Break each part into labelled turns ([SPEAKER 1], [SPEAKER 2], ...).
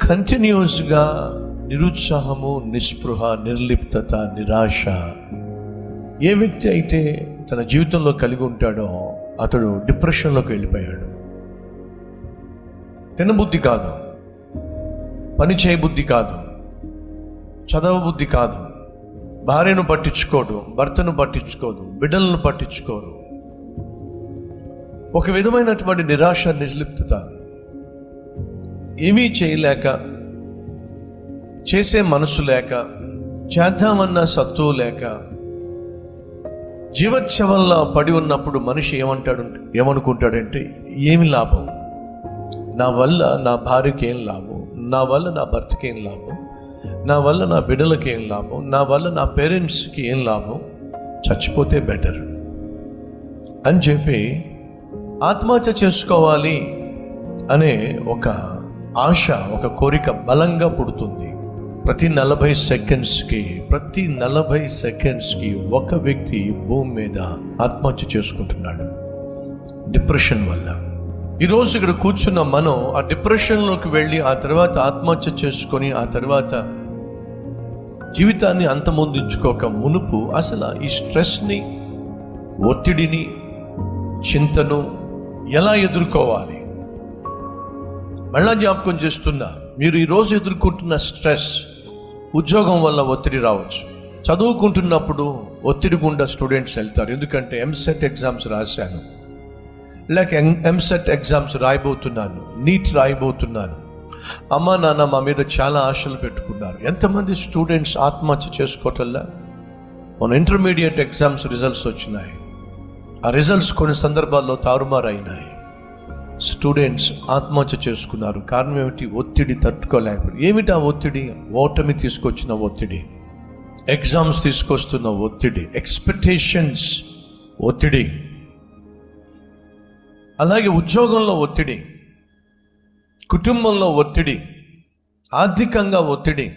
[SPEAKER 1] కంటిన్యూస్గా నిరుత్సాహము, నిస్పృహ, నిర్లిప్తత, నిరాశ ఏ వ్యక్తి అయితే తన జీవితంలో కలిగి ఉంటాడో అతడు డిప్రెషన్లోకి వెళ్ళిపోయాడు. తినబుద్ధి కాదు, పని చేయబుద్ధి కాదు, చదవబుద్ధి కాదు, భార్యను పట్టించుకోడు, భర్తను పట్టించుకోదు, బిడ్డలను పట్టించుకోరు. ఒక విధమైనటువంటి నిరాశ, నిర్లిప్తత, ఏమీ చేయలేక, చేసే మనసు లేక, చేద్దామన్న సత్తువు లేక, జీవోత్సవంలో పడి ఉన్నప్పుడు మనిషి ఏమనుకుంటాడంటే ఏమి లాభం, నా వల్ల నా భార్యకి ఏం లాభం, నా వల్ల నా భర్తకి ఏం లాభం, నా వల్ల నా బిడ్డలకి ఏం లాభం, నా వల్ల నా పేరెంట్స్కి ఏం లాభం, చచ్చిపోతే బెటర్ అని చెప్పి ఆత్మహత్య చేసుకోవాలి అనే ఒక ఆశ, ఒక కోరిక బలంగా పుడుతుంది. ప్రతి 40 సెకండ్స్కి ఒక వ్యక్తి భూమి మీద ఆత్మహత్య చేసుకుంటున్నాడు డిప్రెషన్ వల్ల. ఈరోజు ఇక్కడ కూర్చున్న మనం ఆ డిప్రెషన్లోకి వెళ్ళి ఆ తర్వాత ఆత్మహత్య చేసుకొని ఆ తర్వాత జీవితాన్ని అంతమొందించుకోక మునుపు అసలు ఈ స్ట్రెస్ని, ఒత్తిడిని, చింతను ఎలా ఎదుర్కోవాలి? మళ్ళా జ్ఞాపకం చేస్తున్నా, మీరు ఈరోజు ఎదుర్కొంటున్న స్ట్రెస్, ఉద్యోగం వల్ల ఒత్తిడి రావచ్చు. చదువుకుంటున్నప్పుడు ఒత్తిడి గుండా స్టూడెంట్స్ వెళ్తారు. ఎందుకంటే ఎంసెట్ ఎగ్జామ్స్ రాశాను, లేక ఎంసెట్ ఎగ్జామ్స్ రాయబోతున్నాను, నీట్ రాయబోతున్నాను, అమ్మా నాన్న మా మీద చాలా ఆశలు పెట్టుకున్నారు. ఎంతమంది స్టూడెంట్స్ ఆత్మహత్య చేసుకోవటంలా? మన ఇంటర్మీడియట్ ఎగ్జామ్స్ రిజల్ట్స్ వచ్చినాయి. ఆ రిజల్ట్స్ కొన్ని సందర్భాల్లో తారుమారైనాయి. స్టూడెంట్స్ ఆత్మహత్య చేసుకున్నారు. కారణం ఏమిటి? ఒత్తిడి తట్టుకోలేకపోయి. ఏమిటి ఆ ఒత్తిడి? ఓటమి తీసుకొచ్చిన ఒత్తిడి, ఎగ్జామ్స్ తీసుకొస్తున్న ఒత్తిడి, ఎక్స్పెక్టేషన్స్ ఒత్తిడి, అలాగే ఉద్యోగంలో ఒత్తిడి, కుటుంబంలో ఒత్తిడి, ఆర్థికంగా ఒత్తిడి,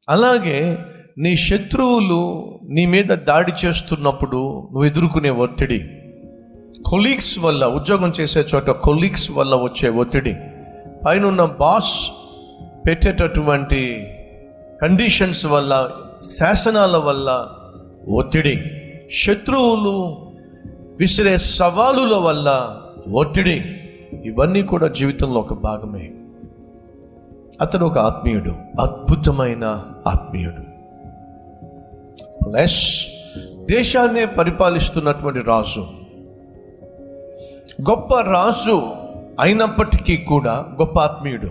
[SPEAKER 1] అలాగే నీ శత్రువులు నీ మీద దాడి చేస్తున్నప్పుడు నువ్వు ఎదుర్కొనే ఒత్తిడి, కొలీగ్స్ వల్ల, ఉద్యోగం చేసే చోట కొలీగ్స్ వల్ల వచ్చే ఒత్తిడి, పైన బాస్ పెట్టేటటువంటి కండిషన్స్ వల్ల, శాసనాల వల్ల ఒత్తిడి, శత్రువులు విసిరే సవాలుల వల్ల ఒత్తిడి, ఇవన్నీ కూడా జీవితంలో ఒక భాగమే. అతడు ఒక ఆత్మీయుడు, అద్భుతమైన ఆత్మీయుడు, ప్లస్ దేశాన్నే పరిపాలిస్తున్నటువంటి రాజు, గొప్ప రాజు అయినప్పటికీ కూడా గొప్ప ఆత్మీయుడు.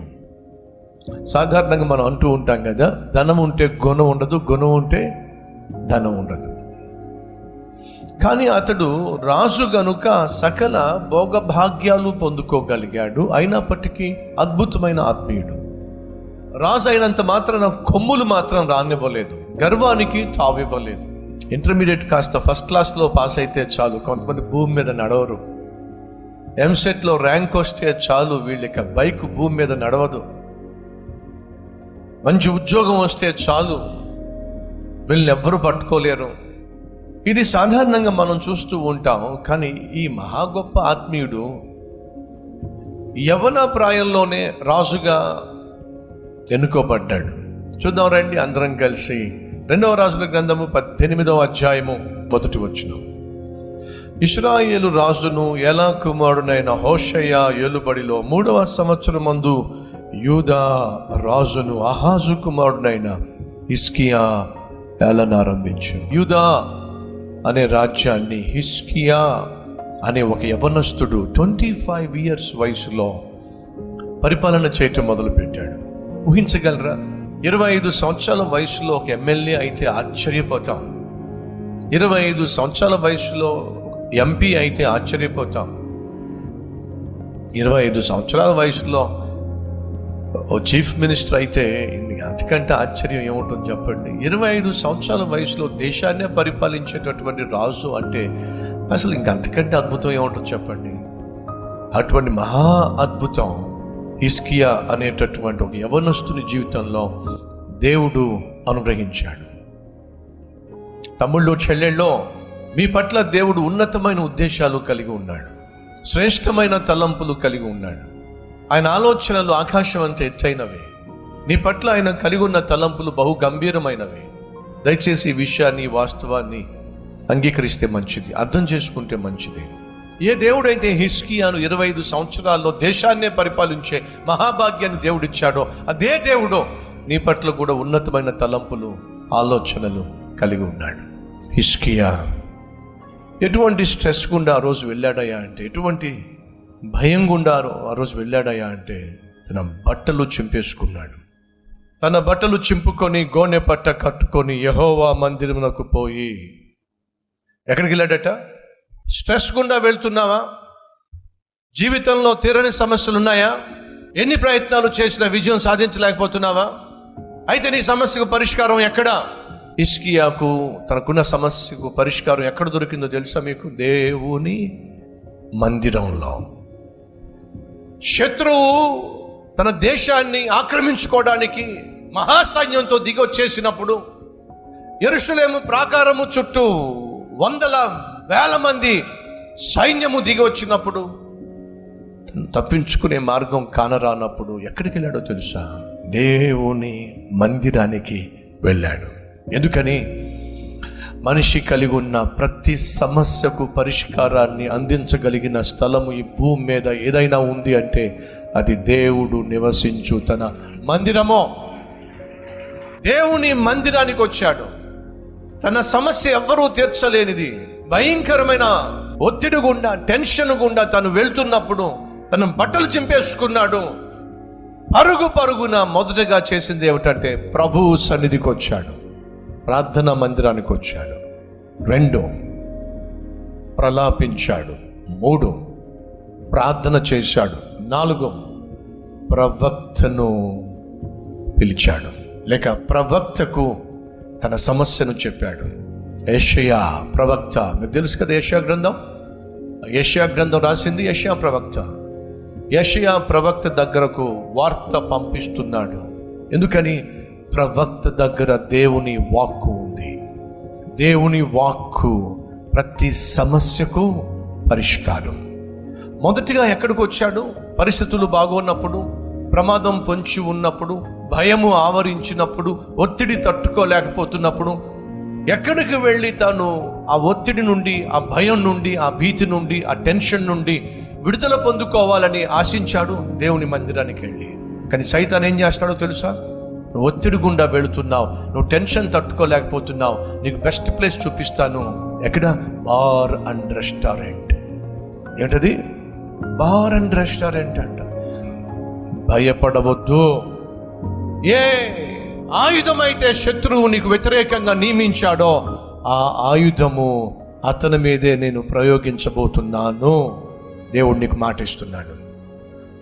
[SPEAKER 1] సాధారణంగా మనం అంటూ ఉంటాం కదా, ధనం ఉంటే గుణం ఉండదు, గుణం ఉంటే ధనం ఉండదు. కానీ అతడు రాజు గనుక సకల భోగభాగ్యాలు పొందుకోగలిగాడు. అయినప్పటికీ అద్భుతమైన ఆత్మీయుడు. రాజు అయినంత మాత్రాన కొమ్ములు మాత్రం రానివ్వలేదు, గర్వానికి తావివ్వలేదు. ఇంటర్మీడియట్ కాస్త ఫస్ట్ క్లాస్లో పాస్ అయితే చాలు, కొంతమంది భూమి మీద నడవరు. ఎంసెట్లో ర్యాంక్ వస్తే చాలు, వీళ్ళకి బైక్ భూమి మీద నడవదు. మంచి ఉద్యోగం వస్తే చాలు, వీళ్ళని ఎవ్వరూ పట్టుకోలేరు. ఇది సాధారణంగా మనం చూస్తూ ఉంటాం. కానీ ఈ మహా గొప్ప ఆత్మీయుడు యవ్వన ప్రాయంలోనే రాజుగా ఎన్నుకోబడ్డాడు. చూద్దాం రండి అందరం కలిసి 2వ రాజుల గ్రంథము 18వ అధ్యాయము 1వ వచనం. ఇశ్రాయేలు రాజును ఏలా కుమారుడైన హోషేయ ఏలుబడిలో 3వ సంవత్సరమందు యూదా రాజును ఆహాజు కుమారుడైన హిజ్కియా ఏలనారంభించాడు. యూదా అనే రాజ్యాన్ని హిజ్కియా అనే ఒక యవనస్తుడు 25 years వయసులో పరిపాలన చేయటం మొదలుపెట్టాడు. ఊహించగలరా? 25 సంవత్సరాల వయసులో ఒక ఎమ్మెల్యే అయితే ఆశ్చర్యపోతాం, 25 సంవత్సరాల వయసులో ఎంపీ అయితే ఆశ్చర్యపోతాం, 25 సంవత్సరాల వయసులో ఓ చీఫ్ మినిస్టర్ అయితే అంతకంటే ఆశ్చర్యం ఏముంటుంది చెప్పండి. 25 సంవత్సరాల వయసులో దేశాన్నే పరిపాలించేటటువంటి రాజు అంటే అసలు ఇంకంతకంటే అద్భుతం ఏముంటుంది చెప్పండి. అటువంటి మహా అద్భుతం హిజ్కియా అనేటటువంటి ఒక యవనస్తుని జీవితంలో దేవుడు అనుగ్రహించాడు. తమ్ముళ్ళు, చెల్లెళ్ళో, మీ పట్ల దేవుడు ఉన్నతమైన ఉద్దేశాలు కలిగి ఉన్నాడు, శ్రేష్టమైన తలంపులు కలిగి ఉన్నాడు. ఆయన ఆలోచనలు ఆకాశం అంత ఎత్తైనవి. నీ పట్ల ఆయన కలిగి ఉన్న తలంపులు బహు గంభీరమైనవి. దయచేసి ఈ విషయాన్ని, వాస్తవాన్ని అంగీకరిస్తే మంచిది, అర్థం చేసుకుంటే మంచిది. ఏ దేవుడైతే హిజ్కియాను 25 సంవత్సరాల్లో దేశాన్నే పరిపాలించే మహాభాగ్యాన్ని దేవుడిచ్చాడో అదే దేవుడు నీ పట్ల కూడా ఉన్నతమైన తలంపులు, ఆలోచనలు కలిగి ఉన్నాడు. హిజ్కియా ఎటువంటి స్ట్రెస్ గుండా ఆ రోజు వెళ్ళాడయ్యా అంటే, ఎటువంటి భయం గుండా ఆ రోజు వెళ్ళాడయ్యా అంటే, తన బట్టలు చింపేసుకున్నాడు. తన బట్టలు చింపుకొని గోనె పట్ట కట్టుకొని యెహోవా మందిరమునకు పోయి, ఎక్కడికి వెళ్ళాడట? స్ట్రెస్ గుండా వెళ్తున్నావా? జీవితంలో తీరని సమస్యలు ఉన్నాయా? ఎన్ని ప్రయత్నాలు చేసినా విజయం సాధించలేకపోతున్నావా? అయితే నీ సమస్యకు పరిష్కారం ఎక్కడ? హిజ్కియాకు తనకున్న సమస్యకు పరిష్కారం ఎక్కడ దొరికిందో తెలుసా మీకు? దేవుని మందిరంలో. శత్రువు తన దేశాన్ని ఆక్రమించుకోవడానికి మహాసైన్యంతో దిగి వచ్చేసినప్పుడు, యెరూషలేము ప్రాకారము చుట్టూ వందల వేల మంది సైన్యము దిగి వచ్చినప్పుడు, తప్పించుకునే మార్గం కానరానప్పుడు ఎక్కడికి వెళ్ళాడో తెలుసా? దేవుని మందిరానికి వెళ్ళాడు. ఎందుకని? మనిషి కలిగి ఉన్న ప్రతి సమస్యకు పరిష్కారాన్ని అందించగలిగిన స్థలము ఈ భూమి మీద ఏదైనా ఉంది అంటే అది దేవుడు నివసించు తన మందిరమో. దేవుని మందిరానికి వచ్చాడు. తన సమస్య ఎవ్వరూ తీర్చలేనిది, భయంకరమైన ఒత్తిడి గుండా, టెన్షన్ గుండా తను వెళ్తున్నప్పుడు తన బట్టలు చింపేసుకున్నాడు. పరుగున మొదటగా చేసింది ఏమిటంటే ప్రభువు సన్నిధికి వచ్చాడు, ప్రార్థనా మందిరానికి వచ్చాడు. 2 ప్రలాపించాడు. 3 ప్రార్థన చేశాడు. 4 ప్రవక్తను పిలిచాడు, లేక ప్రవక్తకు తన సమస్యను చెప్పాడు. యెషయా ప్రవక్త, మీకు తెలుసు కదా యెషయా గ్రంథం. యెషయా గ్రంథం రాసింది యెషయా ప్రవక్త. యెషయా ప్రవక్త దగ్గరకు వార్త పంపిస్తున్నాడు. ఎందుకని? ప్రవక్త దగ్గర దేవుని వాక్కు ఉంది. దేవుని వాక్కు ప్రతి సమస్యకు పరిష్కారం. మొదటిగా ఎక్కడికి వచ్చాడు? పరిస్థితులు బాగున్నప్పుడు, ప్రమాదం పొంచి ఉన్నప్పుడు, భయము ఆవరించినప్పుడు, ఒత్తిడి తట్టుకోలేకపోతున్నప్పుడు ఎక్కడికి వెళ్ళి తాను ఆ ఒత్తిడి నుండి, ఆ భయం నుండి, ఆ భీతి నుండి, ఆ టెన్షన్ నుండి విడుదల పొందుకోవాలని ఆశించాడు? దేవుని మందిరానికి వెళ్ళి. కానీ సైతాన్ ఏం చేస్తాడో తెలుసా? నువ్వు ఒత్తిడి గుండా వెళుతున్నావు, నువ్వు టెన్షన్ తట్టుకోలేకపోతున్నావు, నీకు బెస్ట్ ప్లేస్ చూపిస్తాను. ఎక్కడ? Bar and restaurant. ఏంటది? బార్ అండ్ రెస్టారెంట్ అంట. భయపడవద్దు. ఏ ఆయుధమైతే శత్రువు నీకు వ్యతిరేకంగా నియమించాడో ఆ ఆయుధము అతని మీదే నేను ప్రయోగించబోతున్నాను. దేవుడు నీకు మాట ఇస్తున్నాడు.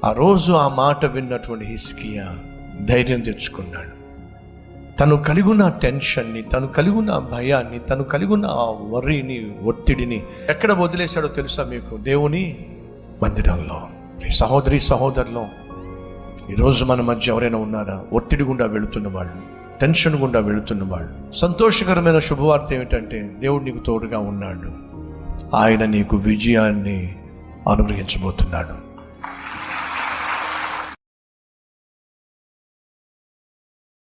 [SPEAKER 1] ఆ రోజు ఆ మాట విన్నటువంటి హిజ్కియా ధైర్యం తెచ్చుకున్నాడు. తను కలిగిన టెన్షన్ని, తను కలిగిన భయాన్ని, తను కలిగిన ఆ వర్రీని, ఒత్తిడిని ఎక్కడ వదిలేశాడో తెలుసా మీకు? దేవుని మందిరంలో. సహోదరి సహోదరులు, ఈరోజు మన మధ్య ఎవరైనా ఉన్నారా? ఒత్తిడి గుండా వెళుతున్న వాళ్ళు, టెన్షన్ గుండా వెళుతున్న వాళ్ళు. సంతోషకరమైన శుభవార్త ఏమిటంటే దేవుడు నీకు తోడుగా ఉన్నాడు. ఆయన నీకు విజయాన్ని అనుగ్రహించబోతున్నాడు.